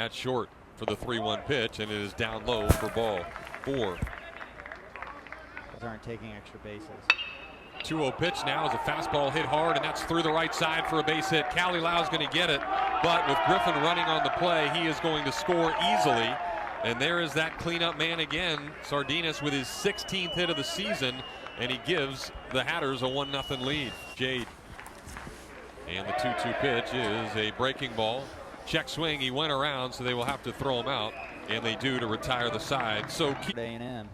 at short for the 3-1 pitch, and it is down low for ball 4. Aren't taking extra bases. 2-0 pitch now is a fastball hit hard, and that's through the right side for a base hit. Cali Lau's going to get it, but with Griffin running on the play, he is going to score easily. And there is that cleanup man again, Sardinas, with his 16th hit of the season, and he gives the Hatters a 1-0 lead. Jade. And the 2-2 pitch is a breaking ball. Check swing, he went around, so they will have to throw him out, and they do to retire the side. So A&M.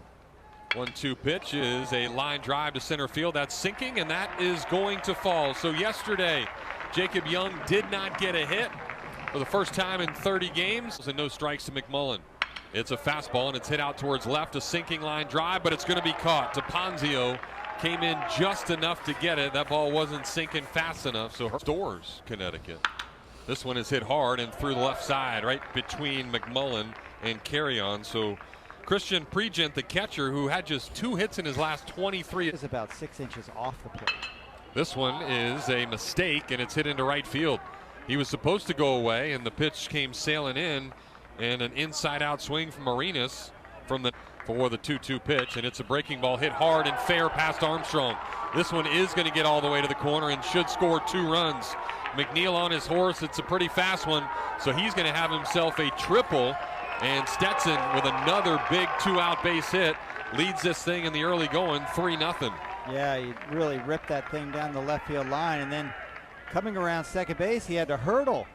1-2 pitch is a line drive to center field. That's sinking, and that is going to fall. So yesterday, Jacob Young did not get a hit for the first time in 30 games, and no strikes to McMullen. It's a fastball, and it's hit out towards left, a sinking line drive, but it's going to be caught. Taponzio came in just enough to get it. That ball wasn't sinking fast enough, so Stores, Connecticut. This one is hit hard and through the left side, right between McMullen and Carrion. So Christian Pregent, the catcher, who had just 2 hits in his last 23. Is about 6 inches off the plate. This one is a mistake, and it's hit into right field. He was supposed to go away, and the pitch came sailing in, and an inside-out swing from Arenas for the 2-2 pitch, and it's a breaking ball hit hard and fair past Armstrong. This one is going to get all the way to the corner and should score 2 runs. McNeil on his horse. It's a pretty fast one, so he's going to have himself a triple. And Stetson with another big 2-out base hit leads this thing in the early going 3-0. Yeah, he really ripped that thing down the left field line, and then coming around second base, he had to hurdle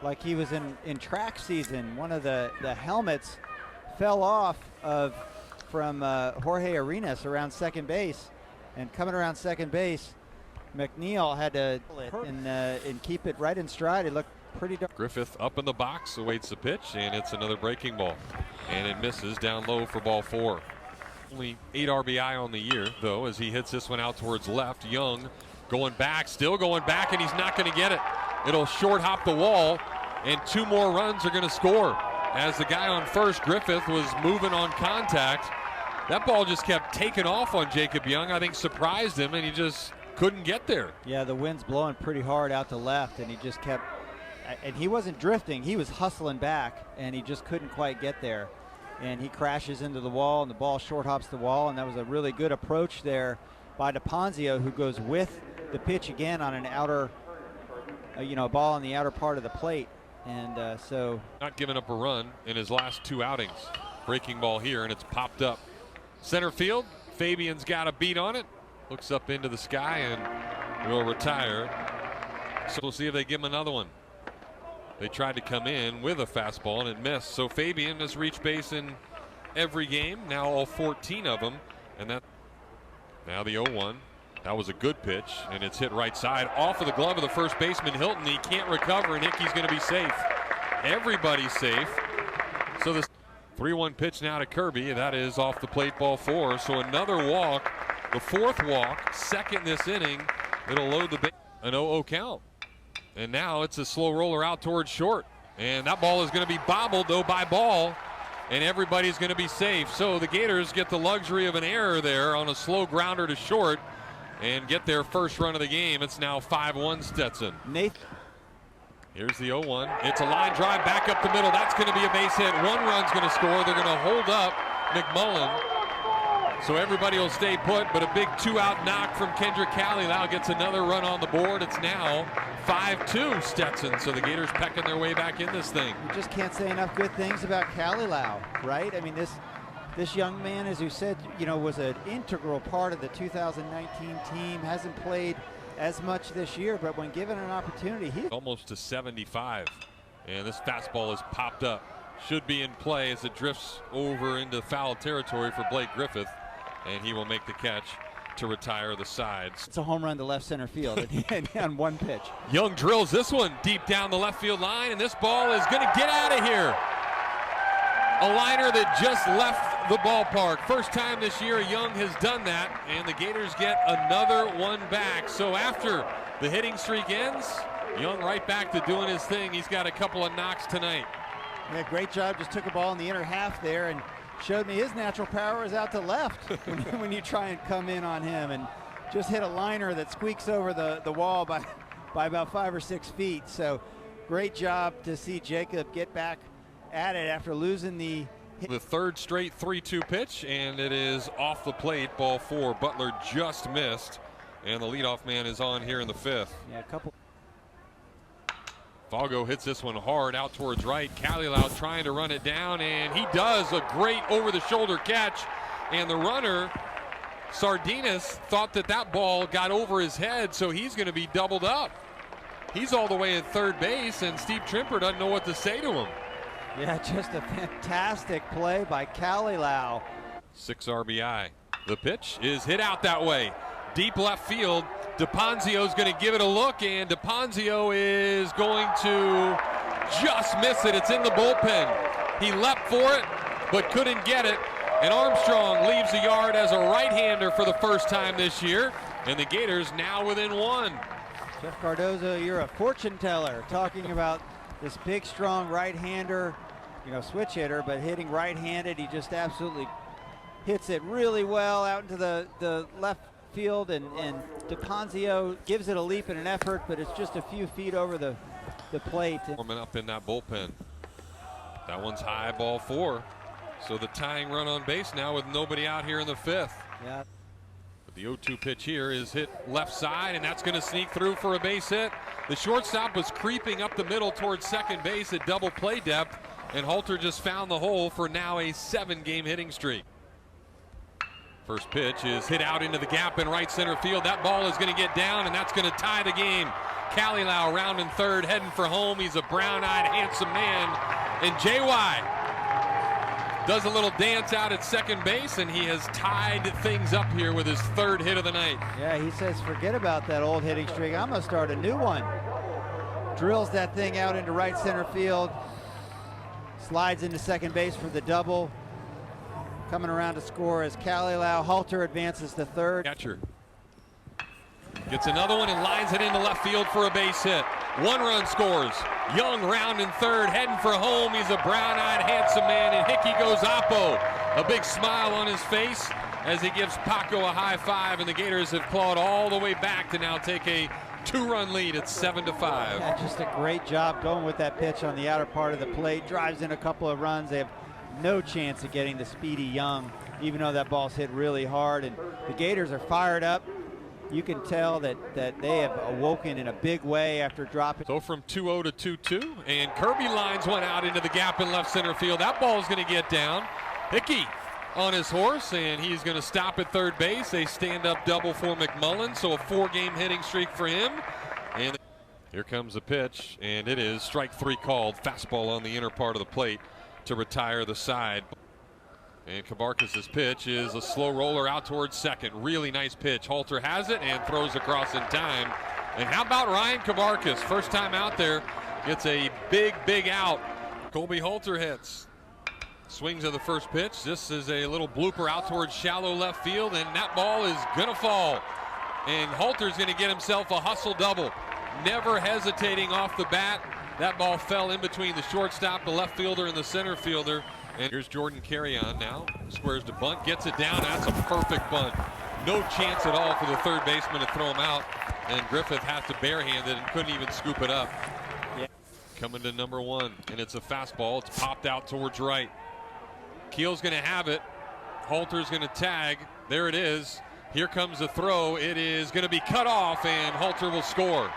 like he was in track season. One of the helmets fell off from Jorge Arenas around second base, and coming around second base, McNeil had to and keep it right in stride. It looked pretty dark. Griffith up in the box, awaits the pitch, and it's another breaking ball, and it misses down low for ball 4. Only 8 RBI on the year, though, as he hits this one out towards left. Young going back, still going back, and he's not going to get it. It'll short hop the wall, and 2 more runs are going to score. As the guy on first, Griffith, was moving on contact, that ball just kept taking off on Jacob Young. I think surprised him, and he just couldn't get there. Yeah, the wind's blowing pretty hard out to left, and he just kept, and he wasn't drifting, he was hustling back, and he just couldn't quite get there. And he crashes into the wall, and the ball short hops the wall, and that was a really good approach there by Taponzio, who goes with the pitch again on an outer, a ball on the outer part of the plate. And so not giving up a run in his last 2 outings. Breaking ball here, and it's popped up center field. Fabian's got a beat on it, looks up into the sky and will retire. So we'll see if they give him another one. They tried to come in with a fastball and it missed. So Fabian has reached base in every game, now all 14 of them. And that now the 0-1. That was a good pitch, and it's hit right side off of the glove of the first baseman Hilton. He can't recover, and Hickey's going to be safe. Everybody's safe. So this 3-1 pitch now to Kirby. That is off the plate, ball 4. So another walk, the 4th walk, second this inning. It'll load the base. An 0-0 count. And now it's a slow roller out towards short. And that ball is going to be bobbled, though, by Ball. And everybody's going to be safe. So the Gators get the luxury of an error there on a slow grounder to short and get their first run of the game. It's now 5-1 Stetson. Nathan. Here's the 0-1. It's a line drive back up the middle. That's going to be a base hit. 1 run's going to score. They're going to hold up McMullen. So everybody will stay put, but a big 2-out knock from Kendrick Cali now gets another run on the board. It's now 5-2 Stetson. So the Gators pecking their way back in this thing. You just can't say enough good things about Kalilau, right? I mean, this young man, as you said, was an integral part of the 2019 team. Hasn't played as much this year, but when given an opportunity, he's almost to 75. And this fastball is popped up. Should be in play as it drifts over into foul territory for Blake Griffith. And he will make the catch to retire the sides. It's a home run to left center field on 1 pitch. Young drills this one deep down the left field line, and this ball is going to get out of here. A liner that just left the ballpark. First time this year Young has done that, and the Gators get another one back. So after the hitting streak ends, Young right back to doing his thing. He's got a couple of knocks tonight. Yeah, great job. Just took a ball in the inner half there and showed me his natural power is out to left when you try and come in on him, and just hit a liner that squeaks over the wall by about 5 or 6 feet. So great job to see Jacob get back at it after losing the third straight 3-2 pitch, and it is off the plate, ball 4. Butler just missed, and the leadoff man is on here in the 5th. Yeah, a couple. Falgo hits this one hard out towards right. Kalilau trying to run it down, and he does a great over-the-shoulder catch. And the runner, Sardinas, thought that ball got over his head, so he's going to be doubled up. He's all the way at third base, and Steve Trimper doesn't know what to say to him. Yeah, just a fantastic play by Kalilau. 6 RBI. The pitch is hit out that way. Deep left field. DePonzio's going to give it a look, and DePonzio is going to just miss it. It's in the bullpen. He leapt for it, but couldn't get it. And Armstrong leaves the yard as a right-hander for the first time this year. And the Gators now within 1. Jeff Cardozo, you're a fortune teller, talking about this big, strong right-hander, switch hitter, but hitting right-handed. He just absolutely hits it really well out into the left field, and DePonzio gives it a leap and an effort, but it's just a few feet over the plate. Warming up in that bullpen. That one's high, ball 4. So the tying run on base now with nobody out here in the 5th. Yeah. The 0-2 pitch here is hit left side, and that's going to sneak through for a base hit. The shortstop was creeping up the middle towards second base at double play depth, and Halter just found the hole for now a 7-game hitting streak. First pitch is hit out into the gap in right center field. That ball is going to get down, and that's going to tie the game. Kalilau rounding third, heading for home. He's a brown-eyed, handsome man. And JY does a little dance out at second base, and he has tied things up here with his 3rd hit of the night. Yeah, he says, forget about that old hitting streak. I'm going to start a new one. Drills that thing out into right center field. Slides into second base for the double. Coming around to score as Kalilau. Halter advances to third. Catcher gets another one and lines it into left field for a base hit. 1 run scores. Young rounding third, heading for home. He's a brown-eyed, handsome man, and Hickey goes oppo. A big smile on his face as he gives Paco a high five, and the Gators have clawed all the way back to now take a 2-run lead at 7-5. Yeah, just a great job going with that pitch on the outer part of the plate. Drives in a couple of runs. They have no chance of getting the speedy Young, even though that ball's hit really hard. And the Gators are fired up. You can tell that they have awoken in a big way after dropping. So from 2-0 to 2-2, and Kirby lines one out into the gap in left center field. That ball is going to get down. Hickey on his horse, and he's going to stop at third base. A stand-up double for McMullen, so a 4-game hitting streak for him. And here comes the pitch, and it is strike 3 called. Fastball on the inner part of the plate to retire the side. And Kabarkis' pitch is a slow roller out towards second. Really nice pitch. Halter has it and throws across in time. And how about Ryan Kabarkis? First time out there, gets a big out. Colby Halter hits. Swings of the first pitch. This is a little blooper out towards shallow left field, and that ball is gonna fall. And Halter's gonna get himself a hustle double. Never hesitating off the bat. That ball fell in between the shortstop, the left fielder, and the center fielder. And here's Jordan Carrion now. Squares to bunt, gets it down. That's a perfect bunt. No chance at all for the third baseman to throw him out. And Griffith has to barehand it and couldn't even scoop it up. Yeah. Coming to number 1, and it's a fastball. It's popped out towards right. Keel's going to have it. Halter's going to tag. There it is. Here comes the throw. It is going to be cut off, and Halter will score.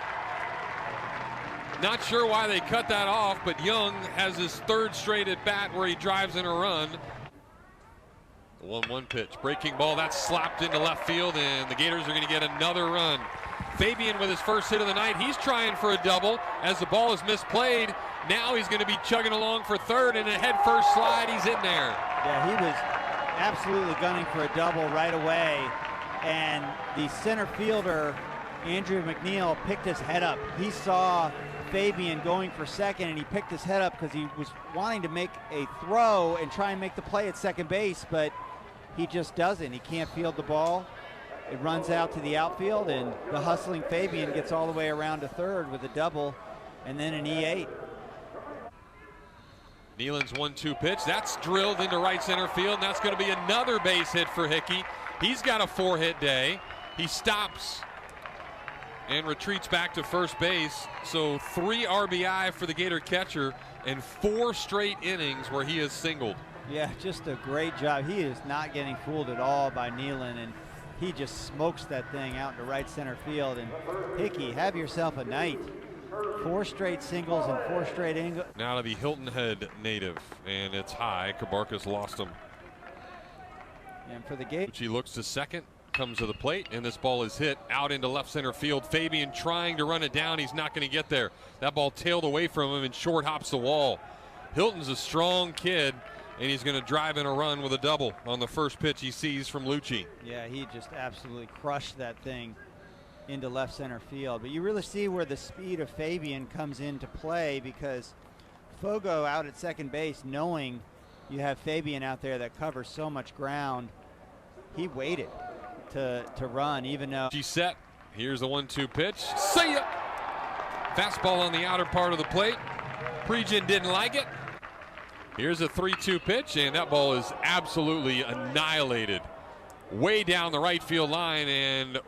Not sure why they cut that off, but Young has his 3rd straight at bat where he drives in a run. The 1-1 pitch, breaking ball, that's slapped into left field, and the Gators are going to get another run. Fabian with his first hit of the night, he's trying for a double as the ball is misplayed. Now he's going to be chugging along for third, and a head first slide, he's in there. Yeah, he was absolutely gunning for a double right away, and the center fielder, Andrew McNeil, picked his head up. He saw Fabian going for second, and he picked his head up because he was wanting to make a throw and try and make the play at second base, but he just doesn't. He can't field the ball. It runs out to the outfield, and the hustling Fabian gets all the way around to third with a double and then an E8. Nealon's 1-2 pitch, that's drilled into right center field, and that's going to be another base hit for Hickey. He's got a 4-hit day. He stops and retreats back to first base. So 3 RBI for the Gator catcher and 4 straight innings where he has singled. Yeah, just a great job. He is not getting fooled at all by Nealon, and he just smokes that thing out into right center field. And Hickey, have yourself a night. 4 straight singles and 4 straight angles. Now to the Hilton Head native, and it's high. Kabarkas lost him. And for the Gators, He looks to second, comes to the plate, and this ball is hit out into left center field. Fabian trying to run it down. He's not going to get there. That ball tailed away from him and short hops the wall. Hilton's a strong kid, and he's going to drive in a run with a double on the first pitch he sees from Lucci. yeah, he just absolutely crushed that thing into left center field. But you really see where the speed of Fabian comes into play, because Fogo out at second base, knowing you have Fabian out there that covers so much ground, he waited to run, even though She's set. Here's the 1-2 pitch. See ya! Fastball on the outer part of the plate. Pregin didn't like it. Here's a 3-2 pitch, and that ball is absolutely annihilated. Way down the right field line and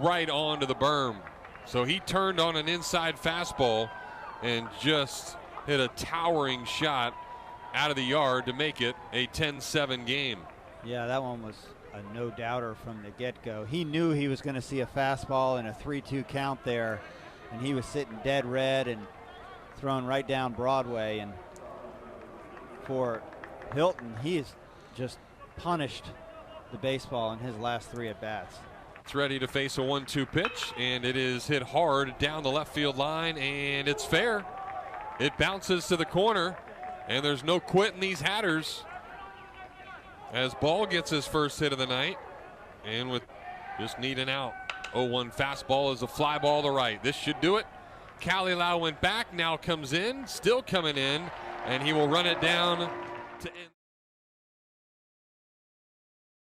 right onto the berm. So he turned on an inside fastball and just hit a towering shot out of the yard to make it a 10-7 game. yeah, that one was a no-doubter from the get-go. He knew he was going to see a fastball and a 3-2 count there, and he was sitting dead red and thrown right down Broadway. And for Hilton, he has just punished the baseball in his last 3 at-bats. It's ready to face a 1-2 pitch, and it is hit hard down the left field line, and it's fair. It bounces to the corner, and there's no quit in these Hatters as Ball gets his first hit of the night, and with just needing out. 0-1 fastball is a fly ball to right. This should do it. Kalilau went back, now comes in, still coming in, and he will run it down to end.